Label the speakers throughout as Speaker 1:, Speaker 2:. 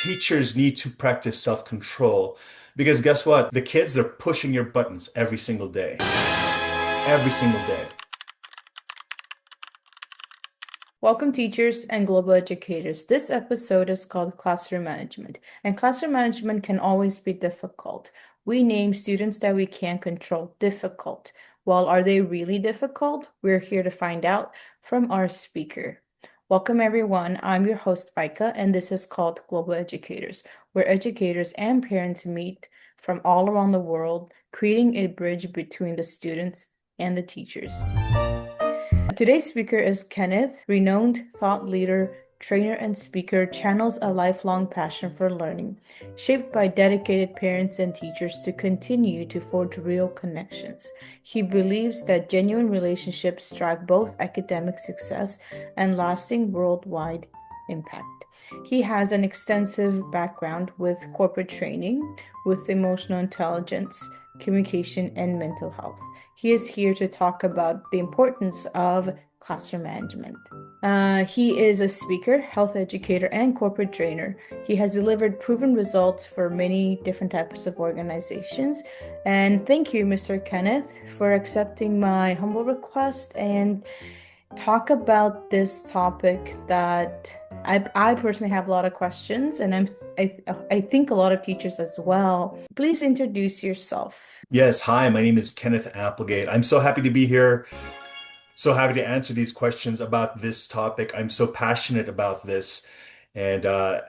Speaker 1: Teachers need to practice self-control because guess what? The kids are pushing your buttons every single day. Every single day.
Speaker 2: Welcome, teachers and global educators. This episode is called Classroom Management, and classroom management can always be difficult. We name students that we can't control difficult. Well, are they really difficult? We're here to find out from our speaker. Welcome, everyone. I'm your host, Baika, and this is called Global Educators, where educators and parents meet from all around the world, creating a bridge between the students and the teachers. Today's speaker is Kenneth, renowned thought leader, trainer, and speaker, channels a lifelong passion for learning, shaped by dedicated parents and teachers to continue to forge real connections. He believes that genuine relationships drive both academic success and lasting worldwide impact. He has an extensive background with corporate training, with emotional intelligence, communication, and mental health. He is here to talk about the importance of classroom management. He is a speaker, health educator, and corporate trainer. He has delivered proven results for many different types of organizations. And thank you, Mr. Kenneth, for accepting my humble request and talk about this topic that I personally have a lot of questions, and I think a lot of teachers as well. Please introduce yourself.
Speaker 1: Yes, hi, my name is Kenneth Applegate. I'm so happy to be here. So happy to answer these questions about this topic. I'm so passionate about this. And I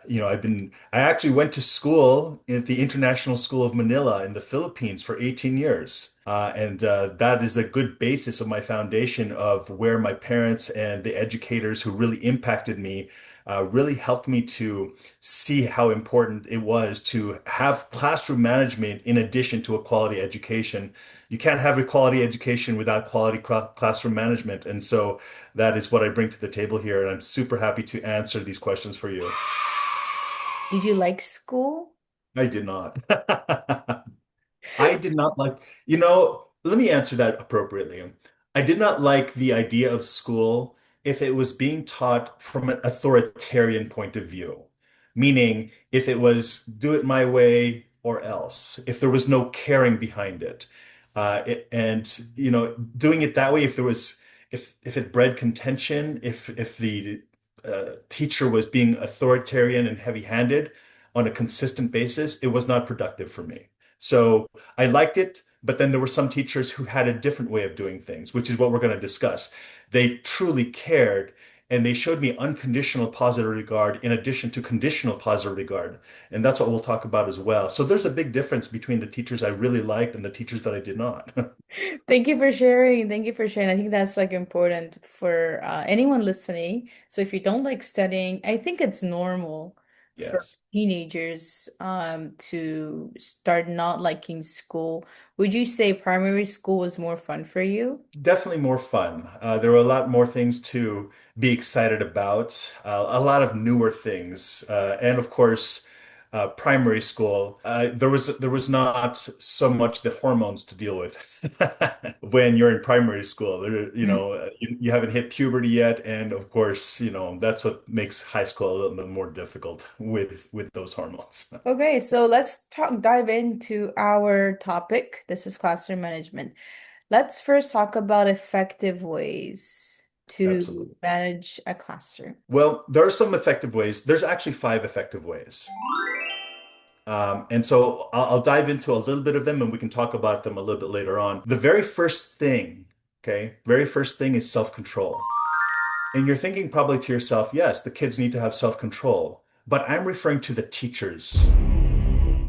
Speaker 1: actually went to school at the International School of Manila in the Philippines for 18 years. And that is the good basis of my foundation of where my parents and the educators who really impacted me really helped me to see how important it was to have classroom management in addition to a quality education. You can't have a quality education without quality classroom management. And so that is what I bring to the table here. And I'm super happy to answer these questions for you.
Speaker 2: Did you like school?
Speaker 1: I did not. I did not like, let me answer that appropriately. I did not like the idea of school if it was being taught from an authoritarian point of view, meaning if it was do it my way or else, if there was no caring behind it. Doing it that way, if it bred contention, if the teacher was being authoritarian and heavy-handed on a consistent basis, it was not productive for me. So I liked it, but then there were some teachers who had a different way of doing things, which is what we're going to discuss. They truly cared and they showed me unconditional positive regard in addition to conditional positive regard. And that's what we'll talk about as well. So there's a big difference between the teachers I really liked and the teachers that I did not.
Speaker 2: Thank you for sharing. Thank you for sharing. I think that's like important for anyone listening. So if you don't like studying, I think it's normal for
Speaker 1: Yes.
Speaker 2: teenagers to start not liking school. Would you say primary school was more fun for you?
Speaker 1: Definitely more fun. There were a lot more things to be excited about, a lot of newer things, and of course, primary school. There was not so much the hormones to deal with when you're in primary school. You haven't hit puberty yet, and of course, that's what makes high school a little bit more difficult with those hormones.
Speaker 2: Okay, so let's dive into our topic. This is classroom management. Let's first talk about effective ways to
Speaker 1: Absolutely.
Speaker 2: manage a classroom.
Speaker 1: Well, there are some effective ways. There's actually five effective ways. And so I'll dive into a little bit of them and we can talk about them a little bit later on. The very first thing, okay, very first thing is self-control. And you're thinking probably to yourself, yes, the kids need to have self-control, but I'm referring to the teachers.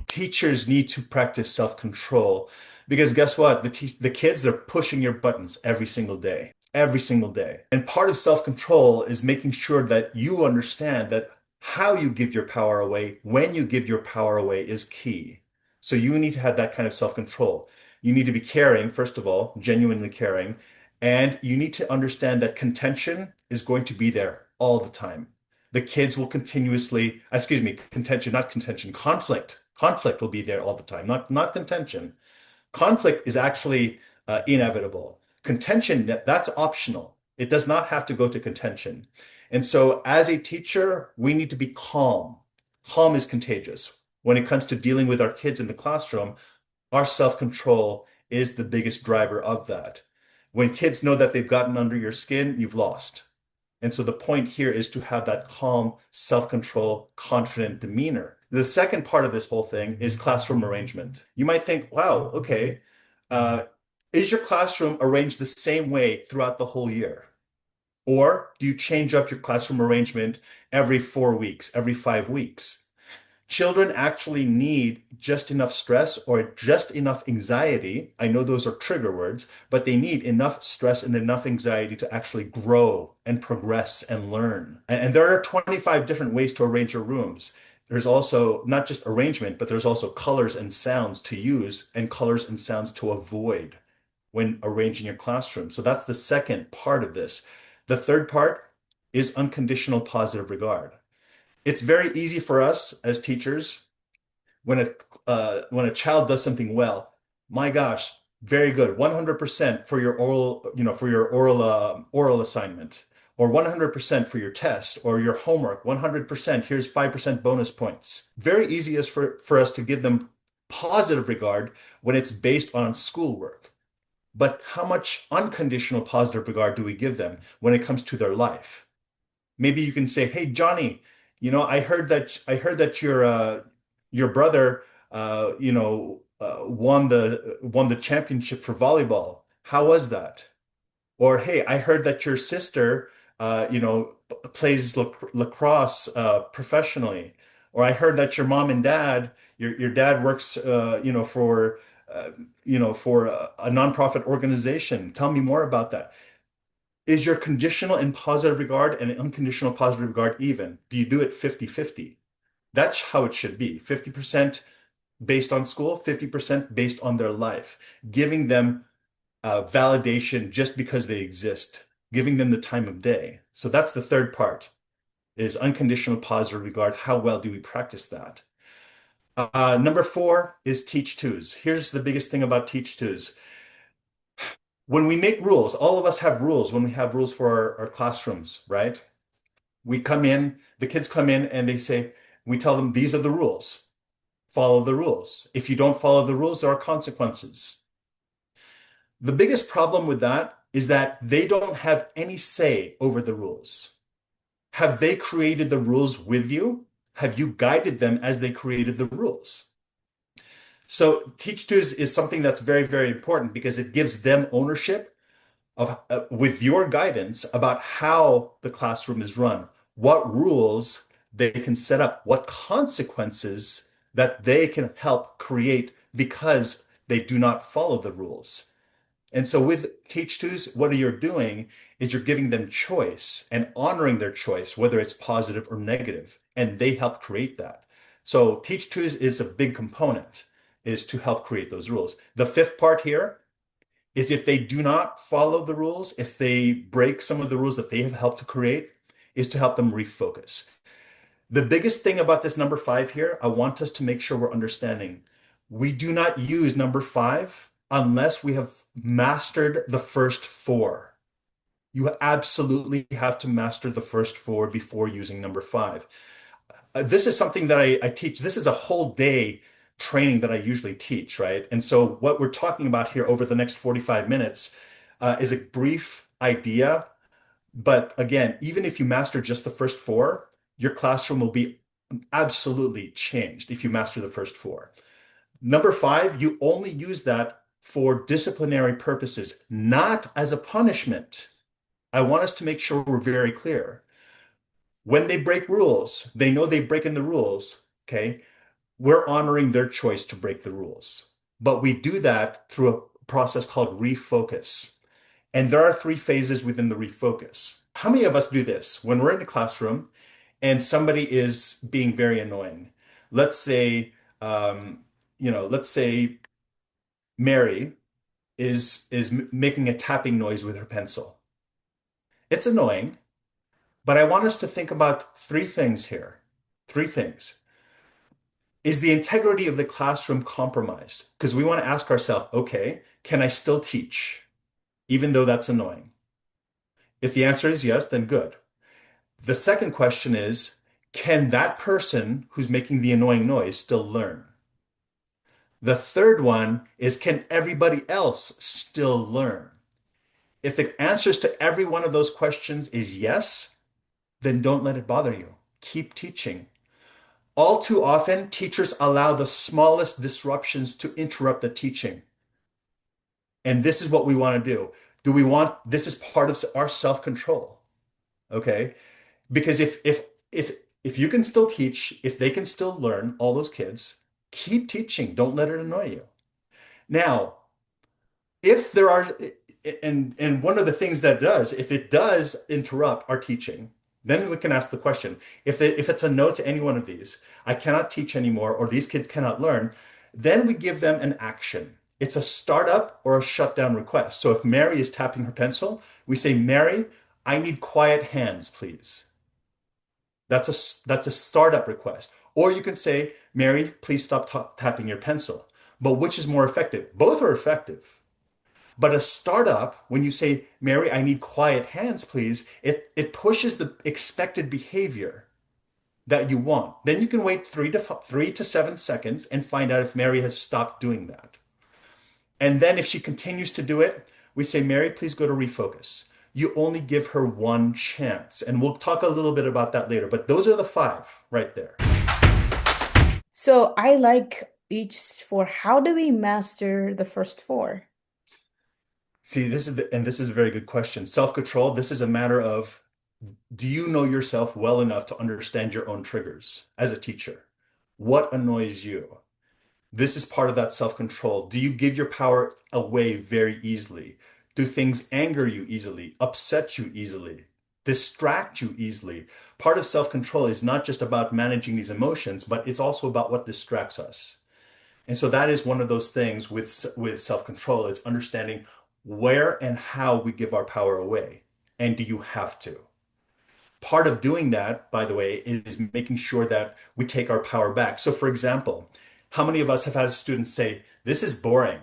Speaker 1: Teachers need to practice self-control because guess what? The kids are pushing your buttons every single day, every single day. And part of self-control is making sure that you understand that how you give your power away, when you give your power away is key. So you need to have that kind of self-control. You need to be caring, first of all, genuinely caring, and you need to understand that contention is going to be there all the time. The kids will continuously, excuse me, contention, not contention, conflict. Conflict will be there all the time, not contention. Conflict is actually inevitable. Contention, that's optional. It does not have to go to contention. And so as a teacher, we need to be calm. Calm is contagious. When it comes to dealing with our kids in the classroom, our self-control is the biggest driver of that. When kids know that they've gotten under your skin, you've lost. And so the point here is to have that calm, self-control, confident demeanor. The second part of this whole thing is classroom arrangement. You might think, wow, okay, uh, is your classroom arranged the same way throughout the whole year? Or do you change up your classroom arrangement every 4 weeks, every 5 weeks? Children actually need just enough stress or just enough anxiety. I know those are trigger words, but they need enough stress and enough anxiety to actually grow and progress and learn. And there are 25 different ways to arrange your rooms. There's also not just arrangement, but there's also colors and sounds to use and colors and sounds to avoid when arranging your classroom. So that's the second part of this. The third part is unconditional positive regard. It's very easy for us as teachers when a child does something well. My gosh, very good, 100% for your oral, for your oral assignment, or 100% for your test or your homework. 100%. Here's 5% bonus points. Very easy is for us to give them positive regard when it's based on schoolwork. But how much unconditional positive regard do we give them when it comes to their life? Maybe you can say, "Hey, Johnny, I heard that your brother won the championship for volleyball. How was that?" Or, "Hey, I heard that your sister plays lacrosse professionally." Or, "I heard that your mom and dad, your dad works for a nonprofit organization. Tell me more about that." Is your conditional and positive regard and unconditional positive regard even? Do you do it 50-50? That's how it should be. 50% based on school, 50% based on their life, giving them validation just because they exist, giving them the time of day. So that's the third part is unconditional positive regard. How well do we practice that? Number four is teach twos. Here's the biggest thing about teach twos. When we make rules, all of us have rules when we have rules for our classrooms, right? We come in, the kids come in and we tell them these are the rules. Follow the rules. If you don't follow the rules, there are consequences. The biggest problem with that is that they don't have any say over the rules. Have they created the rules with you? Have you guided them as they created the rules? So teach twos is something that's very, very important because it gives them ownership of with your guidance about how the classroom is run, what rules they can set up, what consequences that they can help create because they do not follow the rules. And so with Teach Twos, what you're doing is you're giving them choice and honoring their choice, whether it's positive or negative, and they help create that. So Teach Twos is a big component, is to help create those rules. The fifth part here is if they do not follow the rules, if they break some of the rules that they have helped to create, is to help them refocus. The biggest thing about this number five here, I want us to make sure we're understanding. We do not use number five unless we have mastered the first four. You absolutely have to master the first four before using number five. This is something that I teach. This is a whole day training that I usually teach, right? And so what we're talking about here over the next 45 minutes is a brief idea. But again, even if you master just the first four, your classroom will be absolutely changed if you master the first four. Number five, you only use that for disciplinary purposes, not as a punishment. I want us to make sure we're very clear. When they break rules, they know they've broken the rules, okay? We're honoring their choice to break the rules. But we do that through a process called refocus. And there are three phases within the refocus. How many of us do this when we're in the classroom and somebody is being very annoying? Let's say, let's say Mary is making a tapping noise with her pencil. It's annoying, but I want us to think about three things here. Three things. Is the integrity of the classroom compromised? Because we want to ask ourselves, okay, can I still teach, even though that's annoying? If the answer is yes, then good. The second question is, Can that person who's making the annoying noise still learn? The third one is, can everybody else still learn? If the answers to every one of those questions is yes, then don't let it bother you. Keep teaching. All too often, teachers allow the smallest disruptions to interrupt the teaching. And this is what we want to do. This is part of our self-control. Okay? Because if you can still teach, if they can still learn, all those kids, keep teaching. Don't let it annoy you. Now, if there are and one of the things that does, if it does interrupt our teaching, then we can ask the question, if it's a no to any one of these, I cannot teach anymore, or these kids cannot learn, then we give them an action. It's a startup or a shutdown request. So if Mary is tapping her pencil, we say, Mary, I need quiet hands, please. That's a startup request. Or you can say, Mary, please stop tapping your pencil. But which is more effective? Both are effective. But a startup, when you say, Mary, I need quiet hands, please, it pushes the expected behavior that you want. Then you can wait 3 to 7 seconds and find out if Mary has stopped doing that. And then if she continues to do it, we say, Mary, please go to refocus. You only give her one chance. And we'll talk a little bit about that later. But those are the five right there.
Speaker 2: So I like each four. How do we master the first four?
Speaker 1: See, this is a very good question. Self-control, this is a matter of, do you know yourself well enough to understand your own triggers as a teacher? What annoys you? This is part of that self-control. Do you give your power away very easily? Do things anger you easily, upset you easily, distract you easily? Part of self-control is not just about managing these emotions, but it's also about what distracts us. And so that is one of those things with self-control. It's understanding where and how we give our power away. And do you have to? Part of doing that, by the way, is making sure that we take our power back. So, for example, how many of us have had a student say, "This is boring.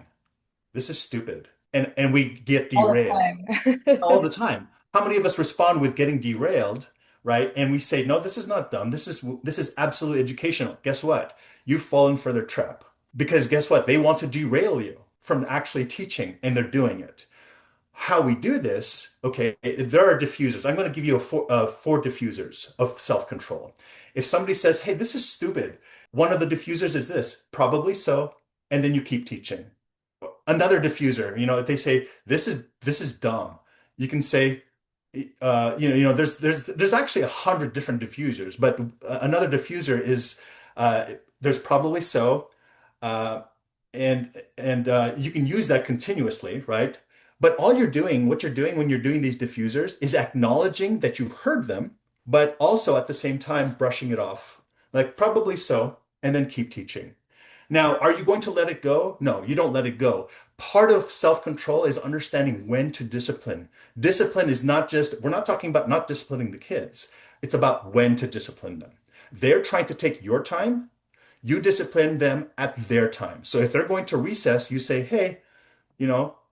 Speaker 1: This is stupid," and we get
Speaker 2: All the
Speaker 1: derailed all
Speaker 2: time.
Speaker 1: the time? How many of us respond with getting derailed, right? And we say, "No, this is not dumb. This is absolutely educational." Guess what? You've fallen for their trap because guess what? They want to derail you from actually teaching, and they're doing it. How we do this, okay, there are diffusers. I'm going to give you four diffusers of self-control. If somebody says, hey, this is stupid, one of the diffusers is this, probably so, and then you keep teaching. Another diffuser, if they say, this is dumb, you can say, there's actually 100 different diffusers, but another diffuser is, there's probably so, uh, and you can use that continuously, right? But what you're doing when you're doing these diffusers is acknowledging that you've heard them, but also at the same time brushing it off. Like probably so, and then keep teaching. Now, are you going to let it go? No, you don't let it go. Part of self-control is understanding when to discipline. Discipline is not just, we're not talking about not disciplining the kids. It's about when to discipline them. They're trying to take your time. You discipline them at their time. So if they're going to recess, you say, hey,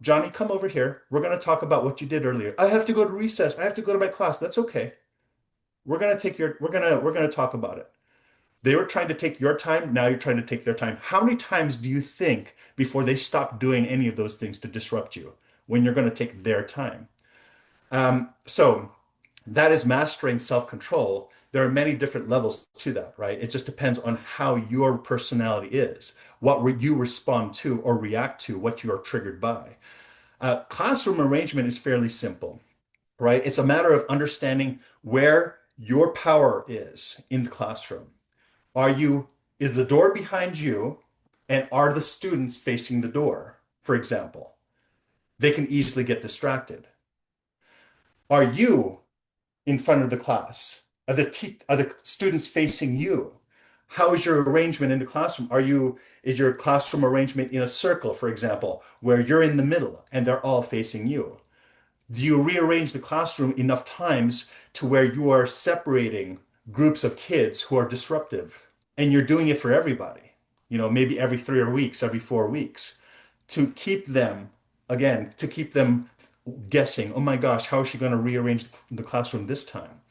Speaker 1: Johnny, come over here. We're going to talk about what you did earlier. I have to go to recess. I have to go to my class. That's okay. We're going to talk about it. They were trying to take your time. Now you're trying to take their time. How many times do you think before they stop doing any of those things to disrupt you when you're going to take their time? So that is mastering self-control. There are many different levels to that, right? It just depends on how your personality is, what you respond to or react to, what you are triggered by. Classroom arrangement is fairly simple, right? It's a matter of understanding where your power is in the classroom. Are you, is the door behind you, and are the students facing the door, for example? They can easily get distracted. Are you in front of the class? Are the students facing you? How is your arrangement in the classroom? Is your classroom arrangement in a circle, for example, where you're in the middle and they're all facing you? Do you rearrange the classroom enough times to where you are separating groups of kids who are disruptive? And you're doing it for everybody, maybe every 3 weeks, every 4 weeks, to keep them guessing, oh my gosh, how is she going to rearrange the classroom this time?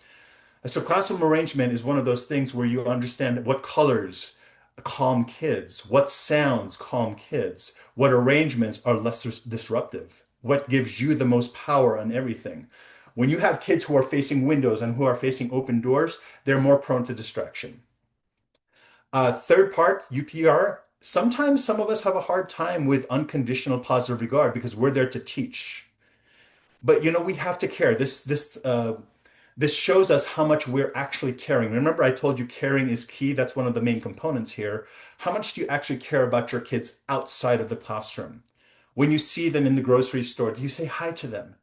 Speaker 1: So classroom arrangement is one of those things where you understand what colors calm kids, what sounds calm kids, what arrangements are less disruptive, what gives you the most power on everything. When you have kids who are facing windows and who are facing open doors, they're more prone to distraction. Third part, UPR. Sometimes some of us have a hard time with unconditional positive regard because we're there to teach. But we have to care. This shows us how much we're actually caring. Remember, I told you caring is key. That's one of the main components here. How much do you actually care about your kids outside of the classroom? When you see them in the grocery store, do you say hi to them?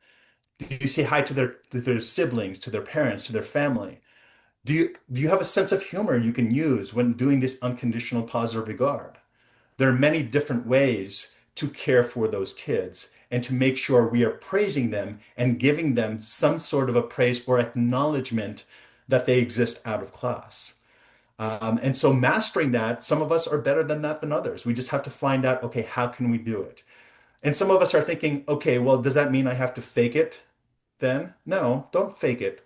Speaker 1: Do you say hi to their siblings, to their parents, to their family? Do you have a sense of humor you can use when doing this unconditional positive regard? There are many different ways to care for those kids and to make sure we are praising them and giving them some sort of a praise or acknowledgement that they exist out of class. And so mastering that, some of us are better than that than others. We just have to find out, okay, how can we do it? And some of us are thinking, okay, well, does that mean I have to fake it then? No, don't fake it.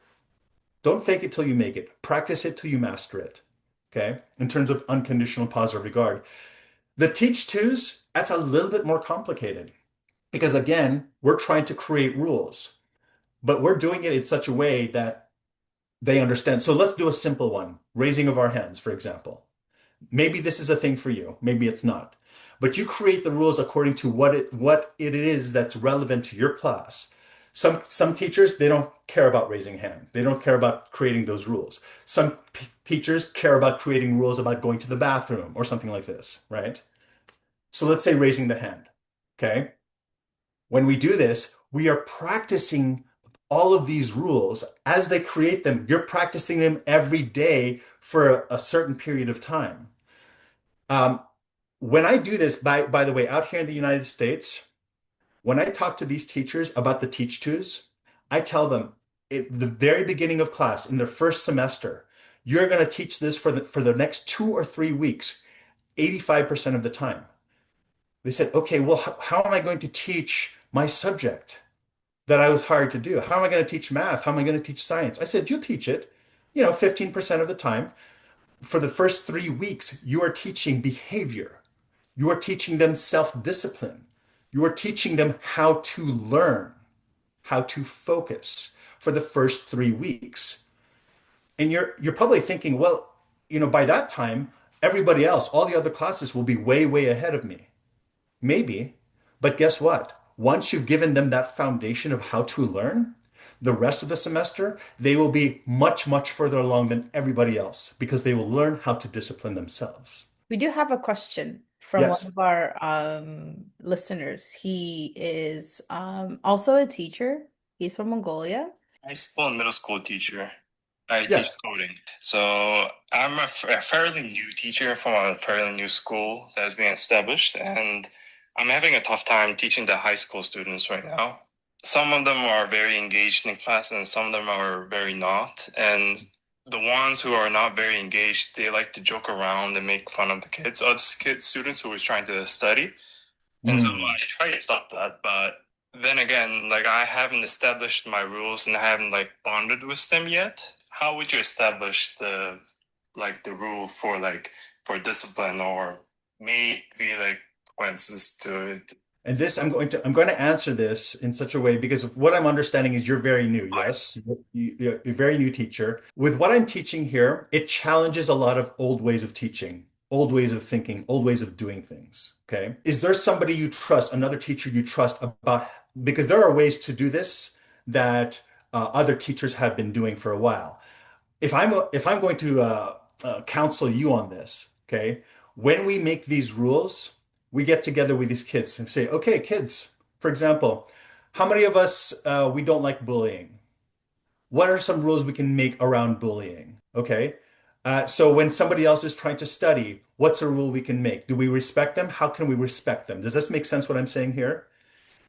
Speaker 1: Don't fake it till you make it. Practice it till you master it. Okay? In terms of unconditional positive regard. The teach twos, that's a little bit more complicated because again, we're trying to create rules, but we're doing it in such a way that they understand. So let's do a simple one, raising of our hands, for example. Maybe this is a thing for you, maybe it's not. But you create the rules according to what it is that's relevant to your class. Some teachers, they don't care about raising hand. They don't care about creating those rules. Some teachers care about creating rules about going to the bathroom or something like this, right? So let's say raising the hand. Okay. When we do this, we are practicing all of these rules as they create them. You're practicing them every day for a certain period of time. Um, when I do this, by the way, out here in the United States, when I talk to these teachers about the teach twos, I tell them at the very beginning of class, in their first semester, you're going to teach this for the next 2 or 3 weeks, 85% of the time. They said, okay, well, how am I going to teach my subject that I was hired to do? How am I going to teach math? How am I going to teach science? I said, you'll teach it, 15% of the time. For the first 3 weeks, you are teaching behavior. You are teaching them self-discipline. You are teaching them how to learn, how to focus for the first 3 weeks. And you're probably thinking, well, by that time, everybody else, all the other classes will be way, way ahead of me. Maybe, but guess what? Once you've given them that foundation of how to learn, the rest of the semester, they will be much, much further along than everybody else because they will learn how to discipline themselves.
Speaker 2: We do have a question from one
Speaker 1: Yes.
Speaker 2: of our listeners. He is also a teacher. He's from Mongolia.
Speaker 3: High school and middle school teacher. I teach
Speaker 1: Yes.
Speaker 3: coding. So I'm a fairly new teacher from a fairly new school that is being established, and I'm having a tough time teaching the high school students right now. Some of them are very engaged in class, and some of them are very not. And the ones who are not very engaged, they like to joke around and make fun of the students who are trying to study. And so
Speaker 1: Hmm.
Speaker 3: I try to stop that, but then again, like I haven't established my rules and I haven't like bonded with them yet. How would you establish the rule for for discipline or maybe like consequences to it?
Speaker 1: And this, I'm going to answer this in such a way because what I'm understanding is you're very new. Yes, you're a very new teacher. With what I'm teaching here, it challenges a lot of old ways of teaching, old ways of thinking, old ways of doing things. Okay. Is there somebody you trust, another teacher you trust about? Because there are ways to do this that other teachers have been doing for a while. If I'm going to counsel you on this, okay, when we make these rules, we get together with these kids and say, okay, kids, for example, how many of us we don't like bullying? What are some rules we can make around bullying? Okay. So when somebody else is trying to study, what's a rule we can make? Do we respect them? How can we respect them? Does this make sense what I'm saying here?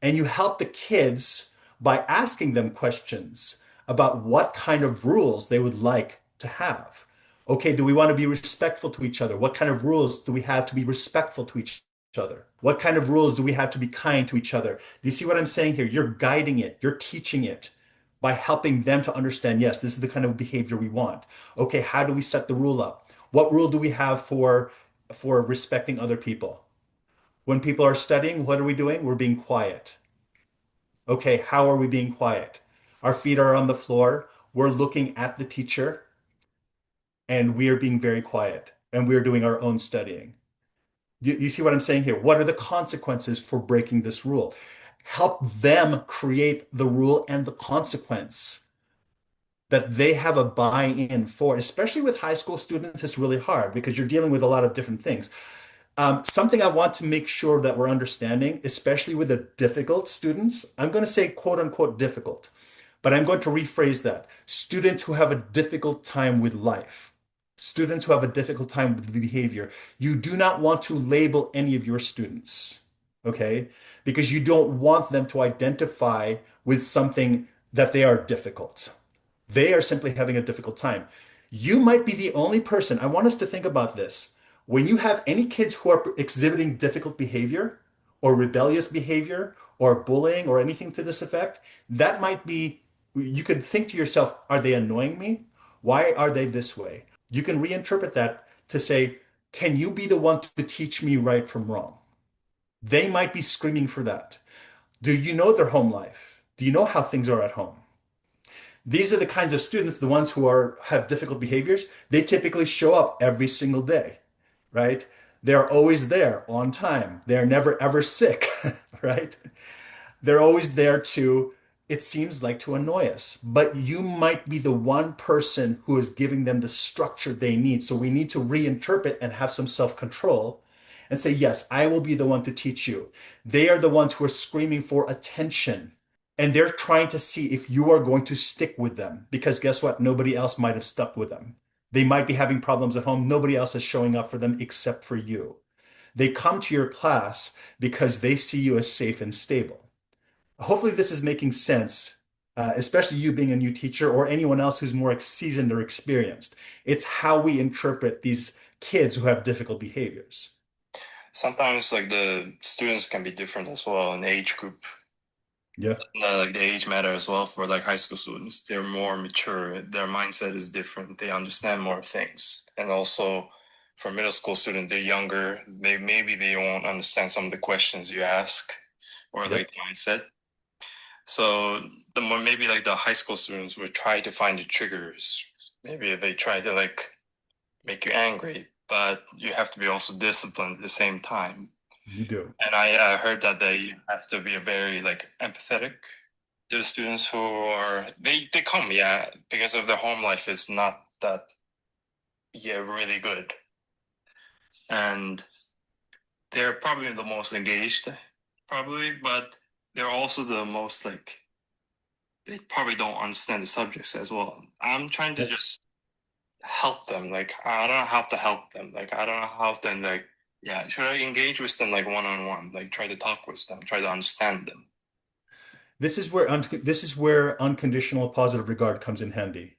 Speaker 1: And you help the kids by asking them questions about what kind of rules they would like to have. Okay, do we want to be respectful to each other? What kind of rules do we have to be respectful to each other? What kind of rules do we have to be kind to each other? Do you see what I'm saying here? You're guiding it, you're teaching it. by helping them to understand, yes, this is the kind of behavior we want. Okay, how do we set the rule up? What rule do we have for respecting other people? When people are studying, what are we doing? We're being quiet. Okay, how are we being quiet? Our feet are on the floor. We're looking at the teacher and we are being very quiet and we're doing our own studying. You see what I'm saying here? What are the consequences for breaking this rule? Help them create the rule and the consequence that they have a buy-in for. Especially with high school students, it's really hard because you're dealing with a lot of different things. Something I want to make sure that we're understanding, especially with the difficult students, I'm going to say quote unquote difficult, but I'm going to rephrase that. Students who have a difficult time with life, students who have a difficult time with behavior, you do not want to label any of your students, okay? Because you don't want them to identify with something that they are difficult. They are simply having a difficult time. You might be the only person, I want us to think about this. When you have any kids who are exhibiting difficult behavior or rebellious behavior or bullying or anything to this effect, that might be, you could think to yourself, are they annoying me? Why are they this way? You can reinterpret that to say, can you be the one to teach me right from wrong? They might be screaming for that. Do you know their home life? Do you know how things are at home? These are the kinds of students, the ones who are have difficult behaviors, they typically show up every single day, right? They're always there on time. They're never ever sick, right? They're always there to, it seems like, to annoy us. But you might be the one person who is giving them the structure they need. So we need to reinterpret and have some self-control and say, yes, I will be the one to teach you. They are the ones who are screaming for attention. And they're trying to see if you are going to stick with them. Because guess what? Nobody else might have stuck with them. They might be having problems at home. Nobody else is showing up for them except for you. They come to your class because they see you as safe and stable. Hopefully, this is making sense, especially you being a new teacher or anyone else who's more seasoned or experienced. It's how we interpret these kids who have difficult behaviors.
Speaker 3: Sometimes like the students can be different as well in age group.
Speaker 1: Yeah.
Speaker 3: Like the age matter as well for like high school students. They're more mature. Their mindset is different. They understand more things. And also for middle school students, they're younger. They won't understand some of the questions you ask or like
Speaker 1: Yep.
Speaker 3: mindset. So the more maybe like the high school students would try to find the triggers. Maybe they try to like make you angry, but you have to be also disciplined at the same time.
Speaker 1: You do.
Speaker 3: And I heard that they have to be very like empathetic to the students who are they come, yeah, because of their home life is not that, yeah, really good, and they're probably the most engaged, probably, but they're also the most like they probably don't understand the subjects as well. I'm trying to just help them. Like I don't have to help them. Like I don't know how to like yeah. Should I engage with them like one on one? Like try to talk with them, try to understand them.
Speaker 1: This is where unconditional positive regard comes in handy,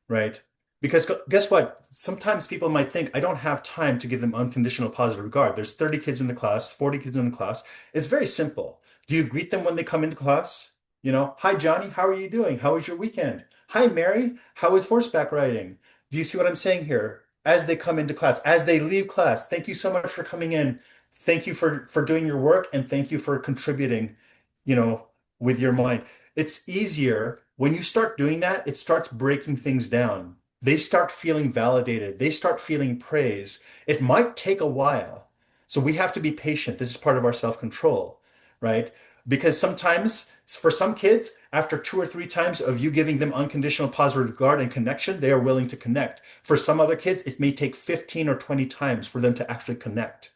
Speaker 1: right? Because guess what? Sometimes people might think, I don't have time to give them unconditional positive regard. There's 30 kids in the class, 40 kids in the class. It's very simple. Do you greet them when they come into class? Hi, Johnny, how are you doing? How was your weekend? Hi, Mary, how is horseback riding? Do you see what I'm saying here? As they come into class, as they leave class, thank you so much for coming in. Thank you for doing your work and thank you for contributing, you know, with your mind. It's easier when you start doing that, it starts breaking things down. They start feeling validated. They start feeling praise. It might take a while. So we have to be patient. This is part of our self-control, right? Because sometimes, for some kids, after two or three times of you giving them unconditional positive regard and connection, they are willing to connect. For some other kids, it may take 15 or 20 times for them to actually connect.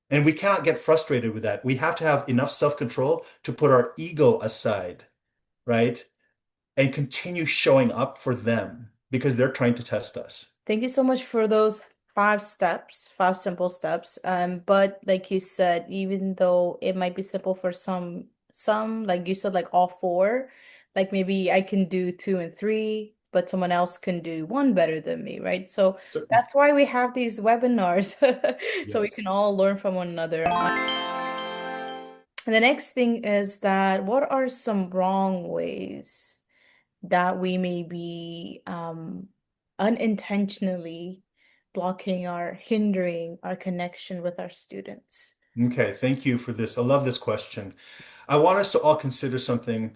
Speaker 1: And we cannot get frustrated with that. We have to have enough self-control to put our ego aside, right? And continue showing up for them because they're trying to test us.
Speaker 2: Thank you so much for those 5 steps, 5 simple steps. But like you said, even though it might be simple for some, like you said, like all four, like maybe I can do 2 and 3, but someone else can do one better than me, right? So
Speaker 1: So,
Speaker 2: that's why we have these webinars, so we can
Speaker 1: yes.
Speaker 2: all learn from one another. And the next thing is that what are some wrong ways? that we may be unintentionally blocking or hindering our connection with our students?
Speaker 1: Okay, thank you for this. I love this question. I want us to all consider something.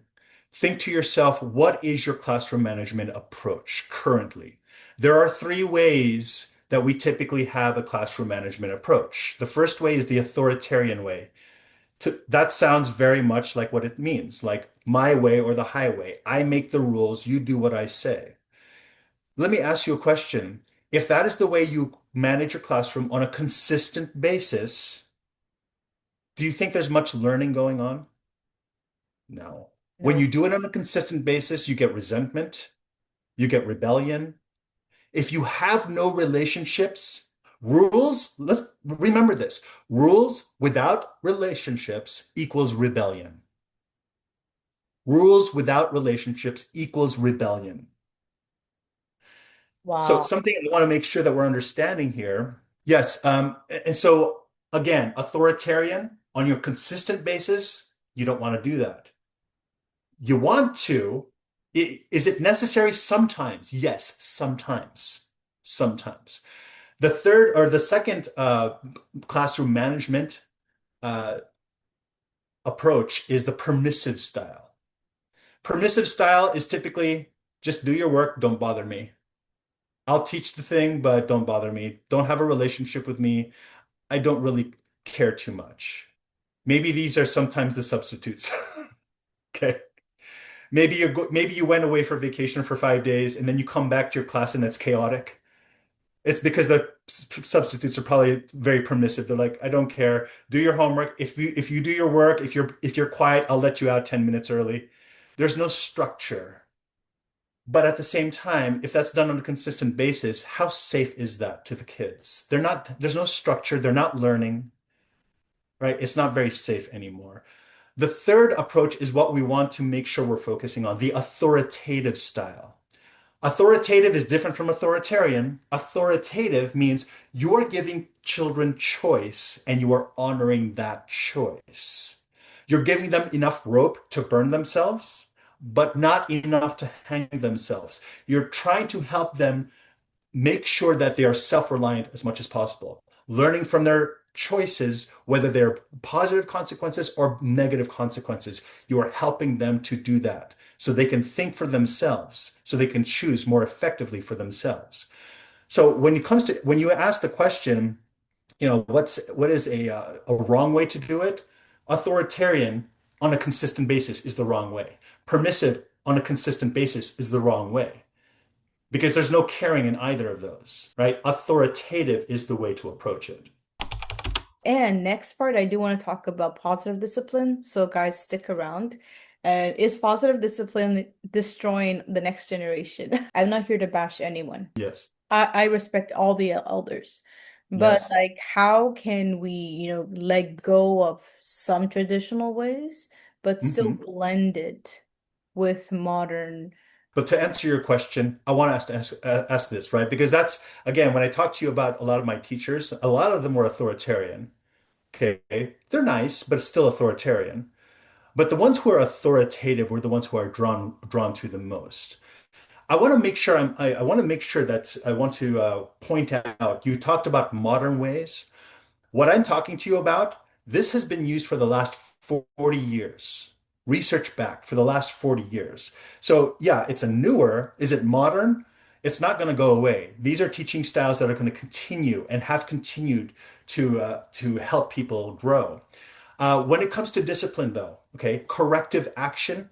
Speaker 1: Think to yourself, what is your classroom management approach currently? There are three ways that we typically have a classroom management approach. The first way is the authoritarian way. That sounds very much like what it means, like my way or the highway. I make the rules, you do what I say. Let me ask you a question. If that is the way you manage your classroom on a consistent basis, do you think there's much learning going on? No. When
Speaker 2: No.
Speaker 1: you do it on a consistent basis, you get resentment, you get rebellion. If you have no relationships, let's remember this. Rules without relationships equals rebellion. Rules without relationships equals rebellion. So
Speaker 2: Wow.
Speaker 1: something I want to make sure that we're understanding here. Yes, and so again, authoritarian on your consistent basis, you don't want to do that. You want to. Is it necessary? Sometimes. Yes, sometimes. Sometimes. The third or the second classroom management uh, approach is the permissive style. Permissive style is typically just do your work, don't bother me. I'll teach the thing, but don't bother me. Don't have a relationship with me. I don't really care too much. Maybe these are sometimes the substitutes. Okay. Maybe you went away for vacation for 5 days and then you come back to your class and it's chaotic. It's because the substitutes are probably very permissive. They're like, I don't care. Do your homework. If you do your work, if you're quiet, I'll let you out 10 minutes early. There's no structure. But at the same time, if that's done on a consistent basis, how safe is that to the kids? There's no structure, they're not learning, right? It's not very safe anymore. The third approach is what we want to make sure we're focusing on, the authoritative style. Authoritative is different from authoritarian. Authoritative means you are giving children choice and you are honoring that choice. You're giving them enough rope to burn themselves, but not enough to hang themselves. You're trying to help them make sure that they are self-reliant as much as possible, learning from their choices, whether they're positive consequences or negative consequences. You are helping them to do that so they can think for themselves, so they can choose more effectively for themselves. So when you ask the question, what is a wrong way to do it? Authoritarian on a consistent basis is the wrong way. Permissive on a consistent basis is the wrong way because there's no caring in either of those, right? Authoritative is the way to approach it.
Speaker 2: And next part, I do want to talk about positive discipline. So, guys, stick around. And is positive discipline destroying the next generation? I'm not here to bash anyone.
Speaker 1: Yes.
Speaker 2: I respect all the elders. But
Speaker 1: Yes.
Speaker 2: like, how can we, let go of some traditional ways, but still
Speaker 1: Hmm.
Speaker 2: blend it with modern?
Speaker 1: But to answer your question, I want to ask this, right? Because that's, again, when I talk to you about a lot of my teachers, a lot of them were authoritarian. Okay. They're nice, but still authoritarian. But the ones who are authoritative were the ones who are drawn to the most. I want to make sure that I want to point out, you talked about modern ways. What I'm talking to you about, this has been used for the last 40 years, research back for the last 40 years. So yeah, is it modern? It's not going to go away. These are teaching styles that are going to continue and have continued to help people grow. When it comes to discipline, though, okay, corrective action,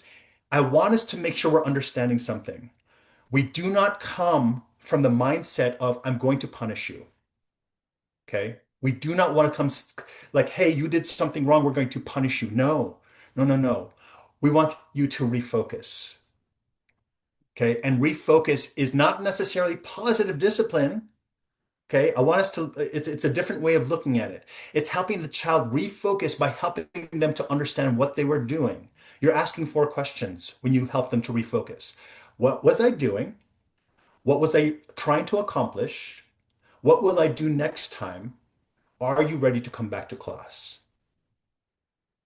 Speaker 1: I want us to make sure we're understanding something. We do not come from the mindset of, I'm going to punish you. Okay. We do not want to come like, hey, you did something wrong. We're going to punish you. No, no, no, no. We want you to refocus. Okay. And refocus is not necessarily positive discipline. Okay. It's a different way of looking at it. It's helping the child refocus by helping them to understand what they were doing. You're asking four questions when you help them to refocus. What was I doing? What was I trying to accomplish? What will I do next time? Are you ready to come back to class?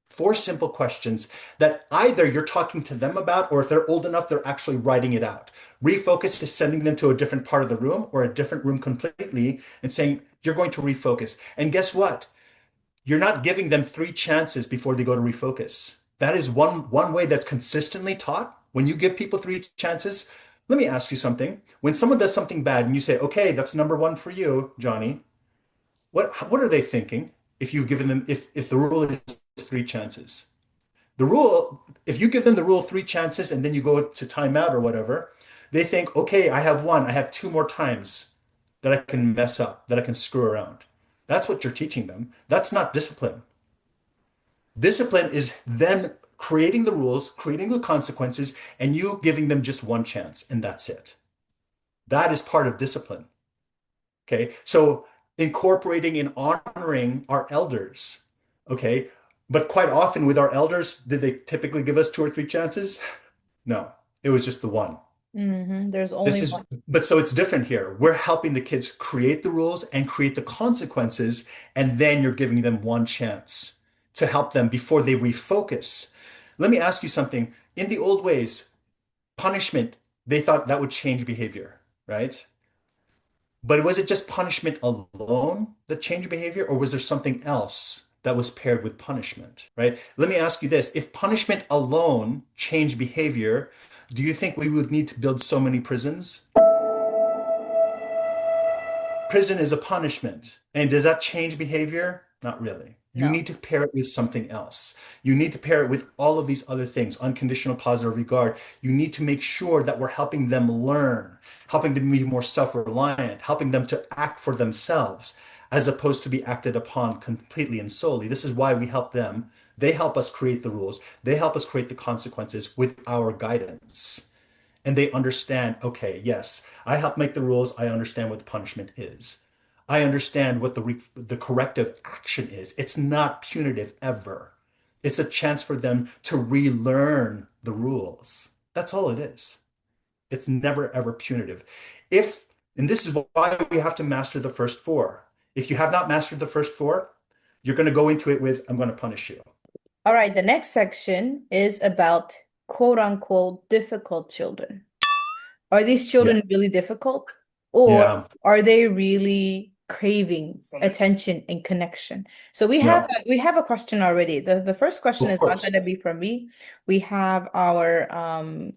Speaker 1: Four simple questions that either you're talking to them about, or if they're old enough, they're actually writing it out. Refocus is sending them to a different part of the room or a different room completely and saying, you're going to refocus. And guess what? You're not giving them three chances before they go to refocus. That is one way that's consistently taught. When you give people three chances, let me ask you something. When someone does something bad and you say, okay, that's number one for you, Johnny, what are they thinking if you've given them if the rule is three chances? The rule, if you give them the rule three chances and then you go to timeout or whatever, they think, okay, I have one, I have two more times that I can mess up, that I can screw around. That's what you're teaching them. That's not discipline. Discipline is them creating the rules, creating the consequences, and you giving them just one chance, and that's it. That is part of discipline. Okay. So incorporating and honoring our elders. Okay. But quite often with our elders, did they typically give us two or three chances? No, it was just the one.
Speaker 2: There's
Speaker 1: This
Speaker 2: only
Speaker 1: is,
Speaker 2: one.
Speaker 1: but so it's different here. We're helping the kids create the rules and create the consequences, and then you're giving them one chance to help them before they refocus. Let me ask you something. In the old ways, punishment, they thought that would change behavior, right? But was it just punishment alone that changed behavior, or was there something else that was paired with punishment, right? Let me ask you this. If punishment alone changed behavior, do you think we would need to build so many prisons? Prison is a punishment. And does that change behavior? Not really. You
Speaker 2: No.
Speaker 1: need to pair it with something else. You need to pair it with all of these other things, unconditional positive regard. You need to make sure that we're helping them learn, helping them be more self-reliant, helping them to act for themselves, as opposed to be acted upon completely and solely. This is why we help them. They help us create the rules. They help us create the consequences with our guidance. And they understand, okay, yes, I help make the rules. I understand what the punishment is. I understand what the corrective action is. It's not punitive ever. It's a chance for them to relearn the rules. That's all it is. It's never ever punitive. If, and this is why we have to master the first four. If you have not mastered the first four, you're going to go into it with, I'm going to punish you.
Speaker 2: All right, the next section is about quote unquote difficult children. Are these
Speaker 1: Yeah.
Speaker 2: children really difficult, or
Speaker 1: Yeah.
Speaker 2: are they really craving
Speaker 3: So much.
Speaker 2: attention and connection? So
Speaker 1: No,
Speaker 2: we have a question already. The first question
Speaker 1: of
Speaker 2: is not
Speaker 1: course.
Speaker 2: going to be from me. We have our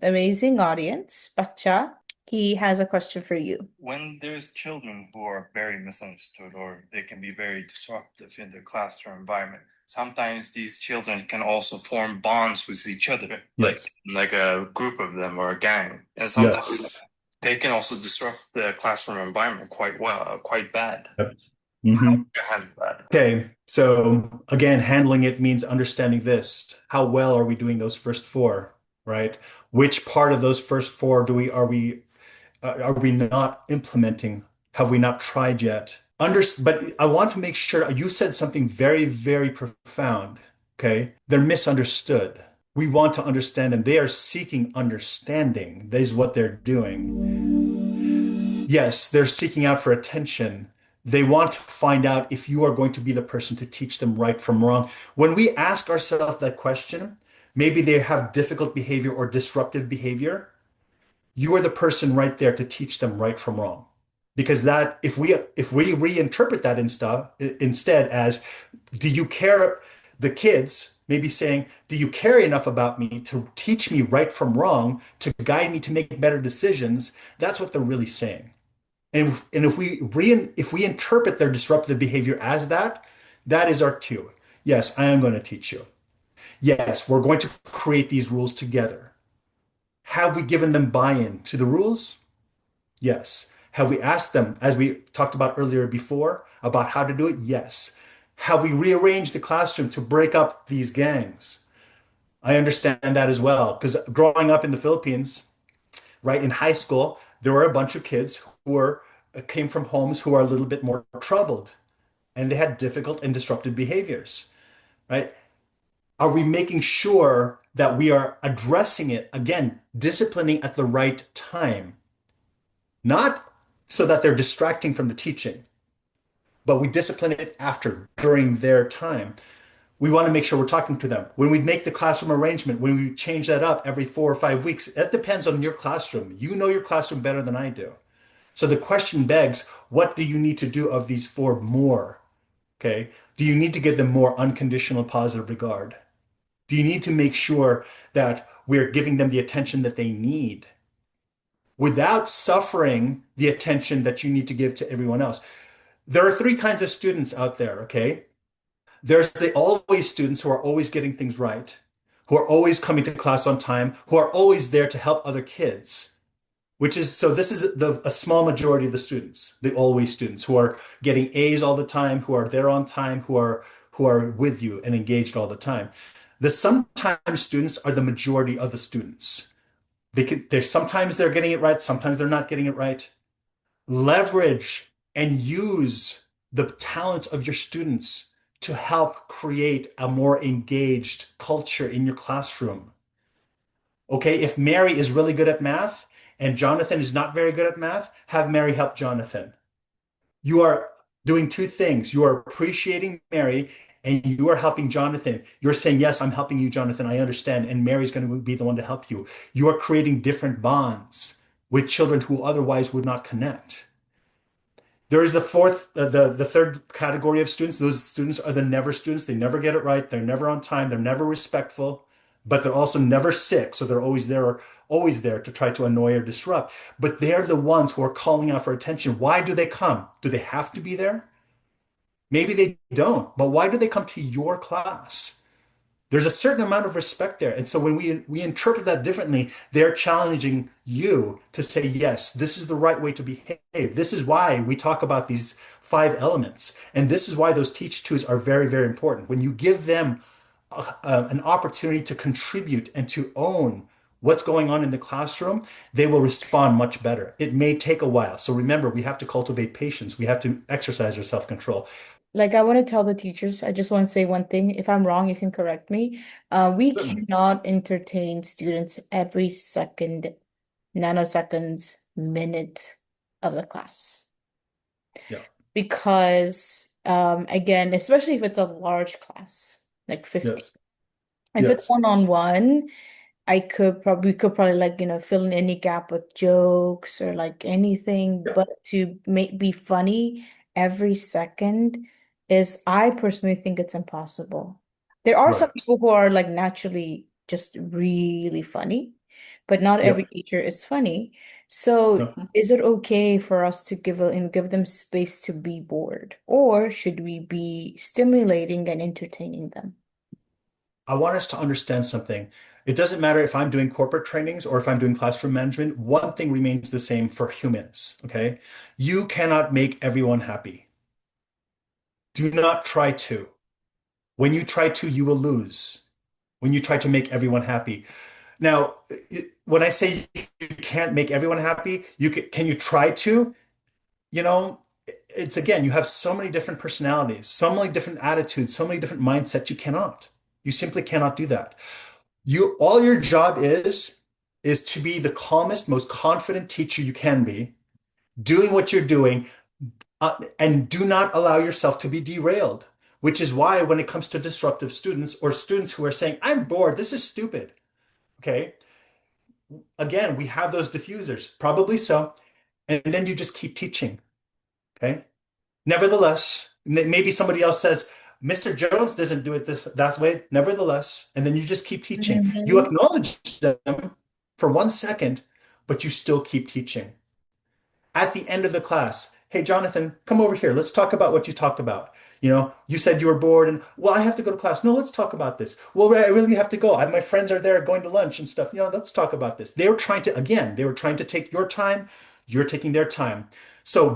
Speaker 2: amazing audience, Bacha. He has a question for you.
Speaker 3: When there's children who are very misunderstood or they can be very disruptive in the classroom environment, sometimes these children can also form bonds with each other,
Speaker 1: Yes.
Speaker 3: like a group of them or a gang. And
Speaker 1: Yes.
Speaker 3: sometimes they can also disrupt the classroom environment quite well, quite bad.
Speaker 1: Yep.
Speaker 3: How
Speaker 1: hmm
Speaker 3: do you handle that?
Speaker 1: Okay, so again, handling it means understanding this. How well are we doing those first four, right? Which part of those first four do we are we not implementing? Have we not tried yet? But I want to make sure you said something very, very profound. Okay, they're misunderstood. We want to understand them. They are seeking understanding. That is what they're doing. Yes, they're seeking out for attention. They want to find out if you are going to be the person to teach them right from wrong. When we ask ourselves that question, maybe they have difficult behavior or disruptive behavior. You are the person right there to teach them right from wrong. Because that if we reinterpret that instead as do you care the kids maybe saying, do you care enough about me to teach me right from wrong, to guide me to make better decisions? That's what they're really saying. And if we interpret their disruptive behavior as that, that is our cue. Yes, I am going to teach you. Yes, we're going to create these rules together. Have we given them buy-in to the rules? Yes. Have we asked them, as we talked about earlier before, about how to do it? Yes. Have we rearranged the classroom to break up these gangs? I understand that as well, because growing up in the Philippines, right, in high school, there were a bunch of kids who were came from homes who are a little bit more troubled, and they had difficult and disruptive behaviors, right? Are we making sure that we are addressing it again, disciplining at the right time, not so that they're distracting from the teaching, but we discipline it after, during their time. We want to make sure we're talking to them. When we make the classroom arrangement, when we change that up every 4 or 5 weeks, that depends on your classroom. You know your classroom better than I do. So the question begs, what do you need to do of these four more? Okay. Do you need to give them more unconditional positive regard? Do you need to make sure that we're giving them the attention that they need without suffering the attention that you need to give to everyone else? There are three kinds of students out there, okay? There's the always students who are always getting things right, who are always coming to class on time, who are always there to help other kids, which is so this is a small majority of the students, the always students who are getting A's all the time, who are there on time, who are with you and engaged all the time. The sometimes students are the majority of the students. Sometimes they're getting it right, sometimes they're not getting it right. Leverage and use the talents of your students to help create a more engaged culture in your classroom. Okay, if Mary is really good at math and Jonathan is not very good at math, have Mary help Jonathan. You are doing two things. You are appreciating Mary and you are helping Jonathan. You're saying, yes, I'm helping you, Jonathan. I understand. And Mary's going to be the one to help you. You are creating different bonds with children who otherwise would not connect. There is the third category of students. Those students are the never students. They never get it right. They're never on time. They're never respectful, but they're also never sick. So they're always there to try to annoy or disrupt. But they're the ones who are calling out for attention. Why do they come? Do they have to be there? Maybe they don't, but why do they come to your class? There's a certain amount of respect there. And so when we interpret that differently, they're challenging you to say, yes, this is the right way to behave. This is why we talk about these five elements. And this is why those teach tos are very, very important. When you give them an opportunity to contribute and to own what's going on in the classroom, they will respond much better. It may take a while. So remember, we have to cultivate patience. We have to exercise our self-control.
Speaker 2: Like, I want to tell the teachers, I just want to say one thing. If I'm wrong, you can correct me. We
Speaker 1: Certainly.
Speaker 2: cannot entertain students every second, nanoseconds, minute of the class.
Speaker 1: Yeah.
Speaker 2: Because, again, especially if it's a large class, like 50.
Speaker 1: Yes.
Speaker 2: If it's
Speaker 1: Yes.
Speaker 2: one-on-one, we could probably like, fill in any gap with jokes or like anything,
Speaker 1: Yeah.
Speaker 2: but to make be funny every second is, I personally think it's impossible. There are some
Speaker 1: Right.
Speaker 2: people who are like naturally just really funny, but not every
Speaker 1: Yep.
Speaker 2: teacher is funny. So
Speaker 1: No.
Speaker 2: is it okay for us to give them space to be bored, or should we be stimulating and entertaining them?
Speaker 1: I want us to understand something. It doesn't matter if I'm doing corporate trainings or if I'm doing classroom management, one thing remains the same for humans, okay? You cannot make everyone happy. Do not try to. When you try to, you will lose. When you try to make everyone happy. Now, when I say you can't make everyone happy, can you try to? You know, it's again, you have so many different personalities, so many different attitudes, so many different mindsets. You cannot. You simply cannot do that. All your job is to be the calmest, most confident teacher you can be, doing what you're doing, and do not allow yourself to be derailed. Which is why when it comes to disruptive students or students who are saying, I'm bored, this is stupid. Okay. Again, we have those diffusers, probably so. And then you just keep teaching. Okay. Nevertheless, maybe somebody else says, Mr. Jones doesn't do it that way. Nevertheless, and then you just keep teaching. You
Speaker 2: Mhm.
Speaker 1: acknowledge them for 1 second, but you still keep teaching. At the end of the class, hey, Jonathan, come over here. Let's talk about what you talked about. You said you were bored and, well, I have to go to class. No, let's talk about this. Well, I really have to go. My friends are there going to lunch and stuff. Let's talk about this. They were trying to take your time. You're taking their time. So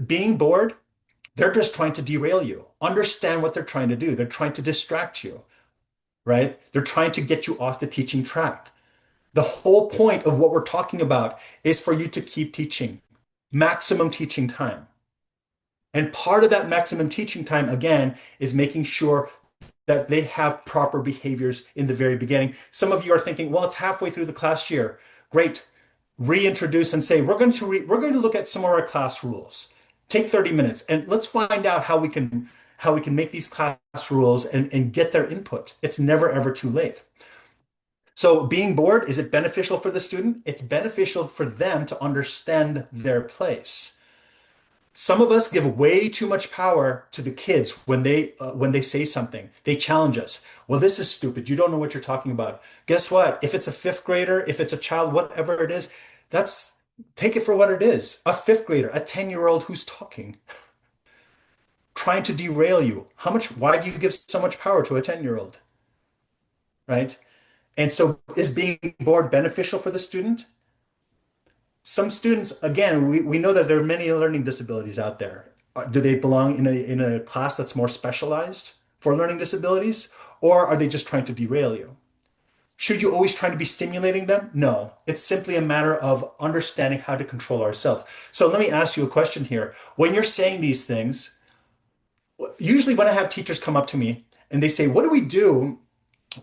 Speaker 1: being bored, they're just trying to derail you. Understand what they're trying to do. They're trying to distract you, right? They're trying to get you off the teaching track. The whole point of what we're talking about is for you to keep teaching, maximum teaching time. And part of that maximum teaching time, again, is making sure that they have proper behaviors in the very beginning. Some of you are thinking, well, it's halfway through the class year. Great. Reintroduce and say, we're going to look at some of our class rules. Take 30 minutes and let's find out how we can make these class rules and get their input. It's never, ever too late. So being bored, is it beneficial for the student? It's beneficial for them to understand their place. Some of us give way too much power to the kids when they say something. They challenge us. Well, this is stupid. You don't know what you're talking about. Guess what? If it's a fifth grader, if it's a child, whatever it is, that's take it for what it is. A fifth grader, a 10-year-old who's talking, trying to derail you. Why do you give so much power to a 10-year-old? Right? And so is being bored beneficial for the student? Some students, again, we know that there are many learning disabilities out there. Do they belong in a class that's more specialized for learning disabilities, or are they just trying to derail you? Should you always try to be stimulating them? No, it's simply a matter of understanding how to control ourselves. So let me ask you a question here. When you're saying these things, usually when I have teachers come up to me and they say, "What do we do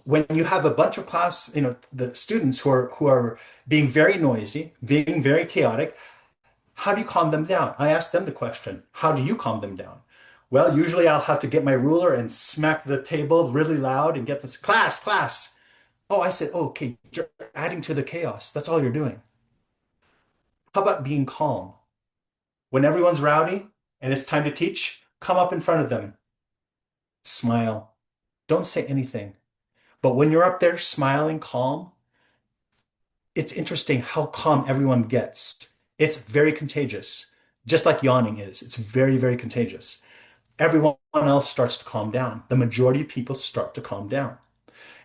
Speaker 1: when you have a bunch of class, the students who are being very noisy, being very chaotic? How do you calm them down?" I ask them the question, how do you calm them down? Well, usually I'll have to get my ruler and smack the table really loud and get this class, class. Oh, I said, oh, okay, you're adding to the chaos. That's all you're doing. How about being calm? When everyone's rowdy and it's time to teach, come up in front of them, smile. Don't say anything. But when you're up there smiling, calm, it's interesting how calm everyone gets. It's very contagious, just like yawning is. It's very, very contagious. Everyone else starts to calm down. The majority of people start to calm down.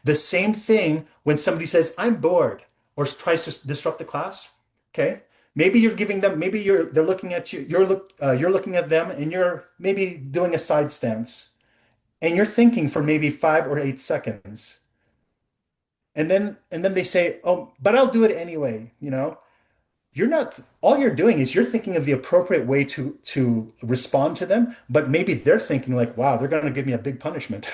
Speaker 1: The same thing when somebody says, "I'm bored," or tries to disrupt the class. Okay. Maybe you're giving them, maybe they're looking at you, you're looking at them and you're maybe doing a side stance and you're thinking for maybe 5 or 8 seconds. And then they say, "Oh, but I'll do it anyway." You're not, all you're doing is you're thinking of the appropriate way to respond to them, but maybe they're thinking like, "Wow, they're going to give me a big punishment."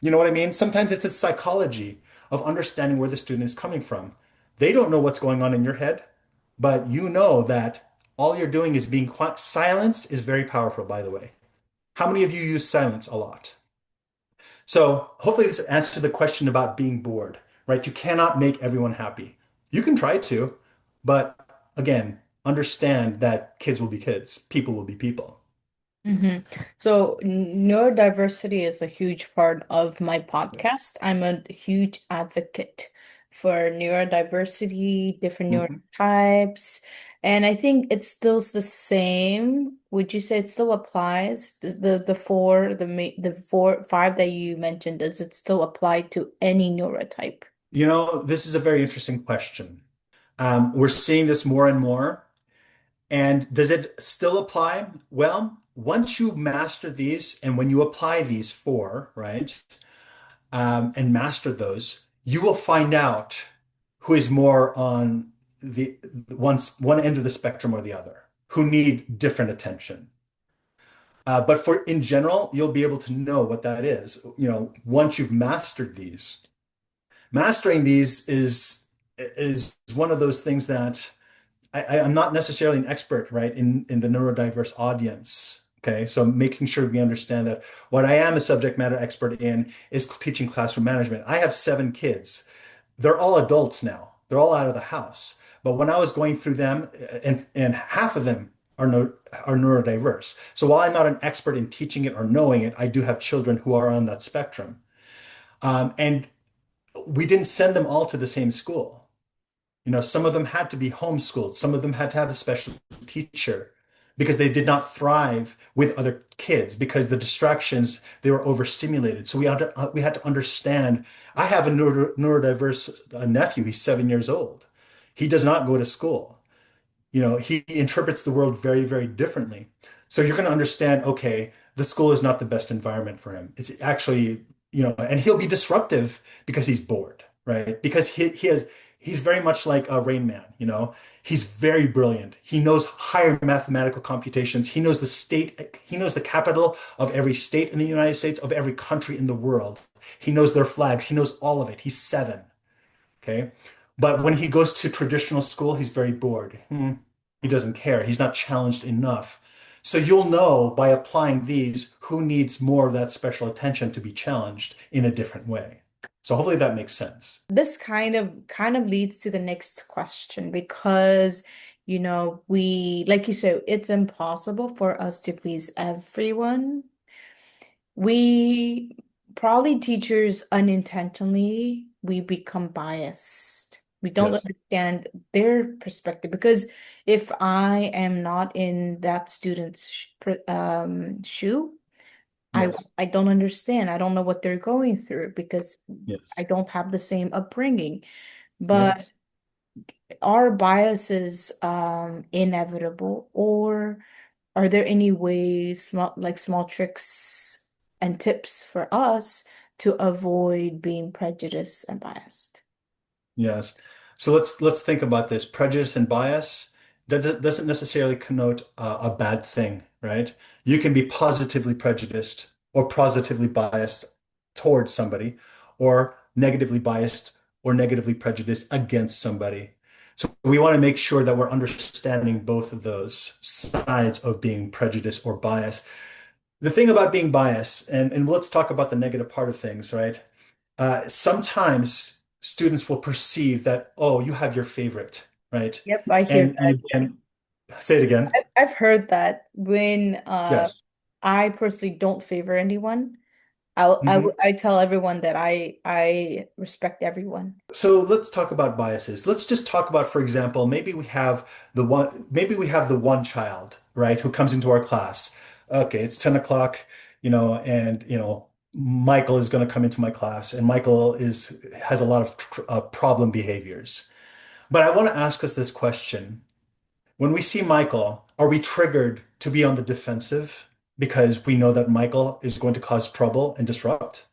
Speaker 1: You know what I mean? Sometimes it's a psychology of understanding where the student is coming from. They don't know what's going on in your head, but you know that all you're doing is being quiet. Silence is very powerful, by the way. How many of you use silence a lot? So hopefully this answers the question about being bored, right? You cannot make everyone happy. You can try to, but again, understand that kids will be kids, people will be people.
Speaker 2: hmm So neurodiversity is a huge part of my podcast. I'm a huge advocate for neurodiversity, different
Speaker 1: Mhm.
Speaker 2: neurotypes, and I think it's still the same. Would you say it still applies? The five that you mentioned, does it still apply to any neurotype?
Speaker 1: This is a very interesting question. We're seeing this more and more. And does it still apply? Well, once you master these and when you apply these four, right, and master those, you will find out who is more on the one end of the spectrum or the other, who need different attention. But for in general, you'll be able to know what that is, once you've mastered these. Mastering these is one of those things that I'm not necessarily an expert, right, in the neurodiverse audience. Okay, so making sure we understand that what I am a subject matter expert in is teaching classroom management. I have 7 kids. They're all adults now. They're all out of the house. But when I was going through them, and half of them are neurodiverse. So while I'm not an expert in teaching it or knowing it, I do have children who are on that spectrum. And we didn't send them all to the same school. Some of them had to be homeschooled. Some of them had to have a special teacher because they did not thrive with other kids because the distractions, they were overstimulated. So we had to understand. I have a neurodiverse nephew. He's 7 years old. He does not go to school. He interprets the world very, very differently. So you're going to understand, okay, the school is not the best environment for him. It's actually, and he'll be disruptive because he's bored, right? Because he's very much like a Rain Man, He's very brilliant. He knows higher mathematical computations. He knows the capital of every state in the United States, of every country in the world. He knows their flags. He knows all of it. He's 7. Okay. But when he goes to traditional school, he's very bored. He doesn't care. He's not challenged enough. So you'll know by applying these who needs more of that special attention to be challenged in a different way. So hopefully that makes sense.
Speaker 2: This kind of leads to the next question because, we, like you said, it's impossible for us to please everyone. We probably teachers unintentionally we become biased. We don't
Speaker 1: Yes.
Speaker 2: understand their perspective because if I am not in that student's shoe, I
Speaker 1: Yes.
Speaker 2: I don't understand. I don't know what they're going through because
Speaker 1: Yes.
Speaker 2: I don't have the same upbringing. But
Speaker 1: Yes.
Speaker 2: are biases inevitable, or are there any ways, small tricks and tips for us to avoid being prejudiced and biased?
Speaker 1: Yes. So let's think about this. Prejudice and bias doesn't necessarily connote a bad thing, right? You can be positively prejudiced or positively biased towards somebody, or negatively biased or negatively prejudiced against somebody. So we want to make sure that we're understanding both of those sides of being prejudiced or biased. The thing about being biased, and let's talk about the negative part of things, right? Sometimes students will perceive that, oh, you have your favorite, right?
Speaker 2: Yep, I hear
Speaker 1: And
Speaker 2: that.
Speaker 1: again, say it again.
Speaker 2: I've heard that when
Speaker 1: Yes.
Speaker 2: I personally don't favor anyone.
Speaker 1: Mhm.
Speaker 2: I tell everyone that I respect everyone.
Speaker 1: So let's talk about biases. Let's just talk about, for example, maybe we have the one child, right, who comes into our class. Okay, it's 10 o'clock, and Michael is going to come into my class, and Michael is has a lot of problem behaviors. But I want to ask us this question. When we see Michael, are we triggered to be on the defensive because we know that Michael is going to cause trouble and disrupt?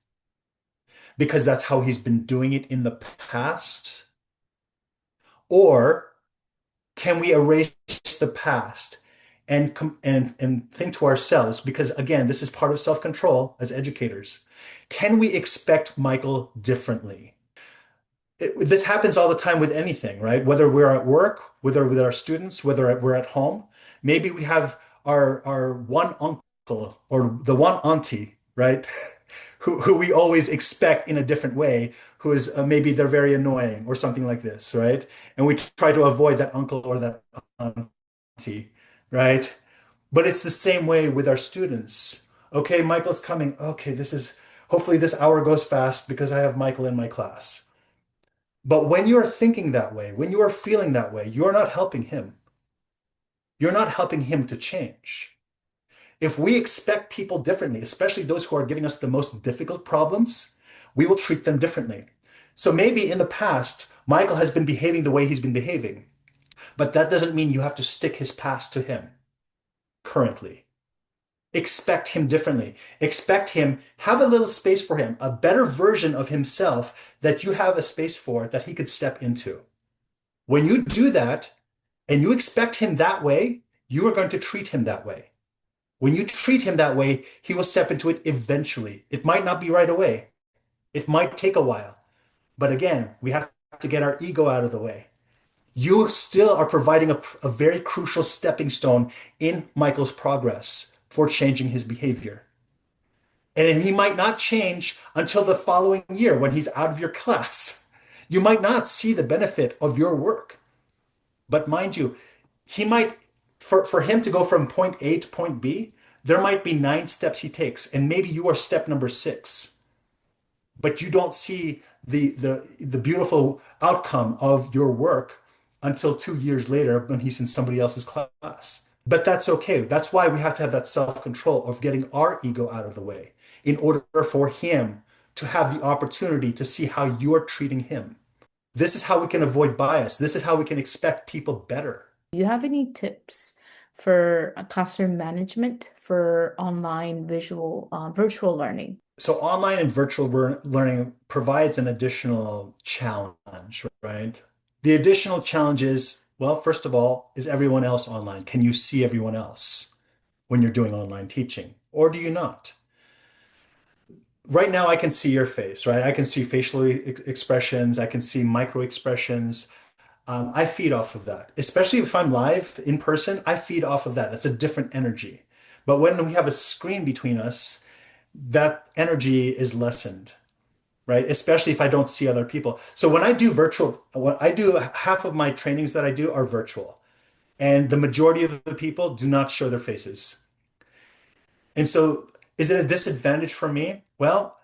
Speaker 1: Because that's how he's been doing it in the past? Or can we erase the past and think to ourselves, because again, this is part of self-control as educators. Can we expect Michael differently? This happens all the time with anything, right? Whether we're at work, whether with our students, whether we're at home. Maybe we have our one uncle or the one auntie, right? Who we always expect in a different way, who is maybe they're very annoying or something like this, right? And we try to avoid that uncle or that auntie, right? But it's the same way with our students. Okay, Michael's coming. Okay, hopefully this hour goes fast because I have Michael in my class. But when you are thinking that way, when you are feeling that way, you're not helping him. You're not helping him to change. If we expect people differently, especially those who are giving us the most difficult problems, we will treat them differently. So maybe in the past, Michael has been behaving the way he's been behaving, but that doesn't mean you have to stick his past to him currently. Expect him differently. Expect him, have a little space for him, a better version of himself that you have a space for that he could step into. When you do that and you expect him that way, you are going to treat him that way. When you treat him that way, he will step into it eventually. It might not be right away. It might take a while. But again, we have to get our ego out of the way. You still are providing a very crucial stepping stone in Michael's progress for changing his behavior. And he might not change until the following year when he's out of your class. You might not see the benefit of your work. But mind you, he might, for him to go from point A to point B, there might be 9 steps he takes, and maybe you are step number 6, but you don't see the beautiful outcome of your work until 2 years later when he's in somebody else's class. But that's okay. That's why we have to have that self-control of getting our ego out of the way in order for him to have the opportunity to see how you're treating him. This is how we can avoid bias. This is how we can expect people better.
Speaker 2: Do you have any tips for classroom management for online virtual learning?
Speaker 1: So online and virtual learning provides an additional challenge, right? The additional challenge is, well, first of all, is everyone else online? Can you see everyone else when you're doing online teaching, or do you not? Right now, I can see your face, right? I can see facial expressions. I can see micro expressions. I feed off of that. Especially if I'm live in person, I feed off of that. That's a different energy. But when we have a screen between us, that energy is lessened, right? Especially if I don't see other people. So when I do virtual, what I do, half of my trainings that I do are virtual, and the majority of the people do not show their faces. And so is it a disadvantage for me? Well,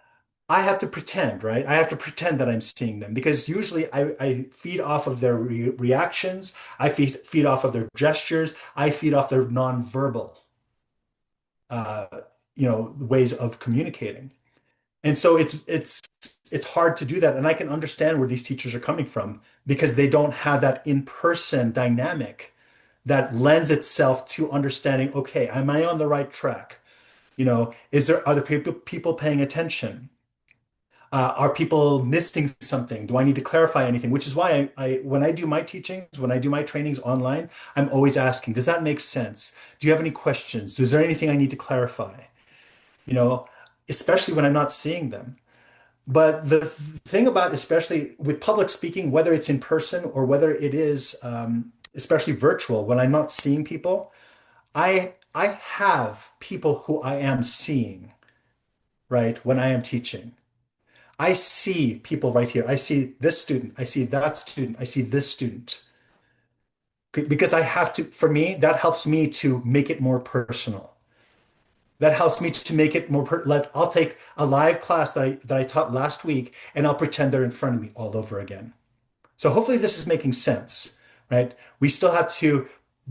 Speaker 1: I have to pretend, right? I have to pretend that I'm seeing them because usually I feed off of their reactions. I feed off of their gestures. I feed off their nonverbal, uh, ways of communicating. And so it's hard to do that. And I can understand where these teachers are coming from because they don't have that in-person dynamic that lends itself to understanding, okay, am I on the right track? Are the people paying attention? Are people missing something? Do I need to clarify anything? Which is why when I do my teachings, when I do my trainings online, I'm always asking, does that make sense? Do you have any questions? Is there anything I need to clarify? You know, especially when I'm not seeing them. But the thing about, especially with public speaking, whether it's in person or whether it is, especially virtual, when I'm not seeing people, I have people who I am seeing, right? When I am teaching. I see people right here. I see this student. I see that student. I see this student. Because I have to, for me, that helps me to make it more personal. That helps me to make it more I'll take a live class that I taught last week and I'll pretend they're in front of me all over again. So hopefully this is making sense, right? We still have to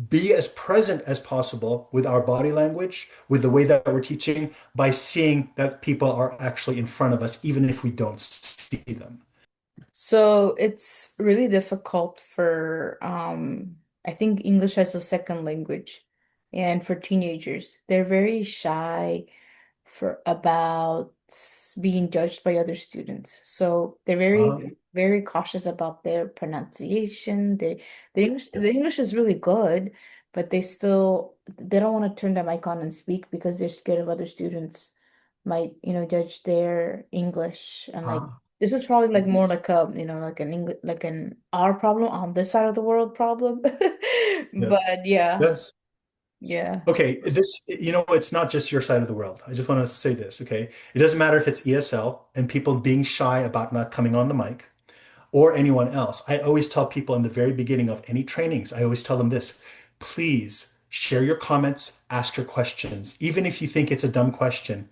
Speaker 1: be as present as possible with our body language, with the way that we're teaching, by seeing that people are actually in front of us, even if we don't see them.
Speaker 2: So it's really difficult for I think English as a second language and for teenagers. They're very shy for about being judged by other students. So they're
Speaker 1: Uh,
Speaker 2: very cautious about their pronunciation. The
Speaker 1: yeah.
Speaker 2: English is really good, but they don't want to turn their mic on and speak because they're scared of other students might, judge their English and like
Speaker 1: Ah,
Speaker 2: this is probably like more like a, like an English like an our problem on this side of the world problem.
Speaker 1: yeah.
Speaker 2: But yeah,
Speaker 1: Yes.
Speaker 2: yeah.
Speaker 1: Okay, it's not just your side of the world. I just want to say this, okay? It doesn't matter if it's ESL and people being shy about not coming on the mic or anyone else. I always tell people in the very beginning of any trainings, I always tell them this, please share your comments, ask your questions, even if you think it's a dumb question,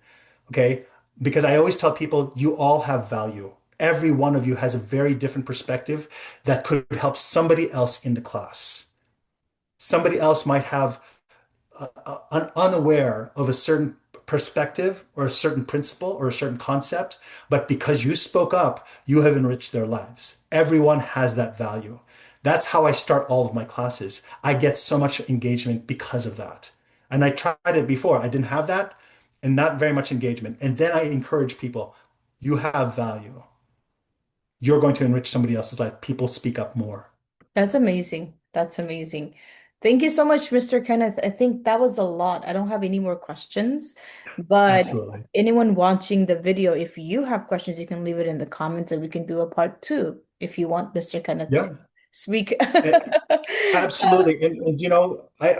Speaker 1: okay? Because I always tell people you all have value. Every one of you has a very different perspective that could help somebody else in the class. Somebody else might have unaware of a certain perspective or a certain principle or a certain concept, but because you spoke up, you have enriched their lives. Everyone has that value. That's how I start all of my classes. I get so much engagement because of that. And I tried it before. I didn't have that and not very much engagement. And then I encourage people, you have value. You're going to enrich somebody else's life. People speak up more.
Speaker 2: That's amazing. That's amazing. Thank you so much, Mr. Kenneth. I think that was a lot. I don't have any more questions, but
Speaker 1: Absolutely.
Speaker 2: anyone watching the video, if you have questions, you can leave it in the comments and we can do a part two if you want Mr. Kenneth to
Speaker 1: Yeah.
Speaker 2: speak.
Speaker 1: Absolutely. And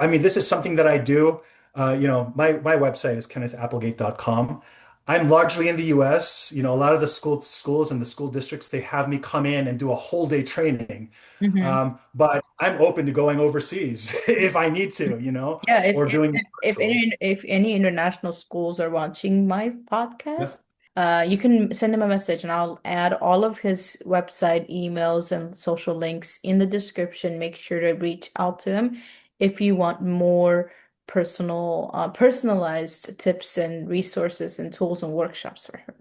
Speaker 1: I mean, this is something that I do. My website is kennethapplegate.com. I'm largely in the US. A lot of the schools and the school districts, they have me come in and do a whole day training.
Speaker 2: Mhm.
Speaker 1: But I'm open to going overseas if I need to,
Speaker 2: Yeah,
Speaker 1: or doing it virtual.
Speaker 2: if any international schools are watching my
Speaker 1: Yeah.
Speaker 2: podcast, you can send him a message and I'll add all of his website, emails, and social links in the description. Make sure to reach out to him if you want more personalized tips and resources and tools and workshops for him.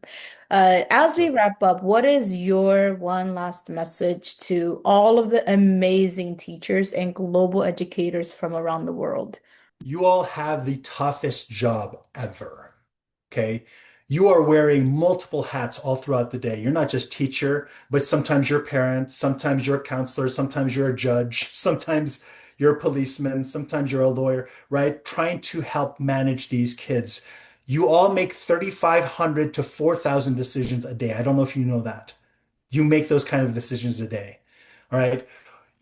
Speaker 2: As we
Speaker 1: Absolutely.
Speaker 2: wrap up, what is your one last message to all of the amazing teachers and global educators from around the world?
Speaker 1: You all have the toughest job ever. Okay. You are wearing multiple hats all throughout the day. You're not just teacher, but sometimes you're parent, sometimes you're a counselor, sometimes you're a judge, sometimes you're a policeman, sometimes you're a lawyer, right? Trying to help manage these kids. You all make 3,500 to 4,000 decisions a day. I don't know if you know that. You make those kind of decisions a day. All right.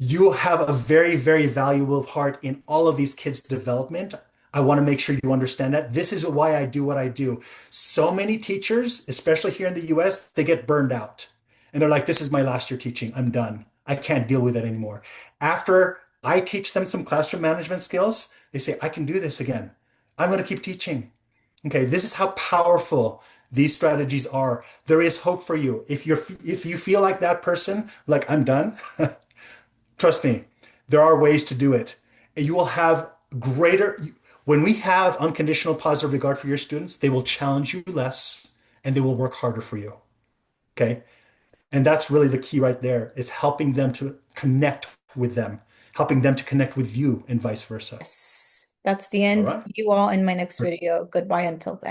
Speaker 1: You have a very, very valuable part in all of these kids' development. I want to make sure you understand that. This is why I do what I do. So many teachers, especially here in the US, they get burned out. And they're like, this is my last year teaching. I'm done. I can't deal with it anymore. After I teach them some classroom management skills, they say, I can do this again. I'm going to keep teaching. Okay, this is how powerful these strategies are. There is hope for you. If you feel like that person, like I'm done, trust me, there are ways to do it. And you will have greater, when we have unconditional positive regard for your students, they will challenge you less and they will work harder for you. Okay. And that's really the key right there. It's helping them to connect with them, helping them to connect with you and vice versa.
Speaker 2: Yes, that's the
Speaker 1: All
Speaker 2: end.
Speaker 1: right.
Speaker 2: See you all in my next video. Goodbye until then.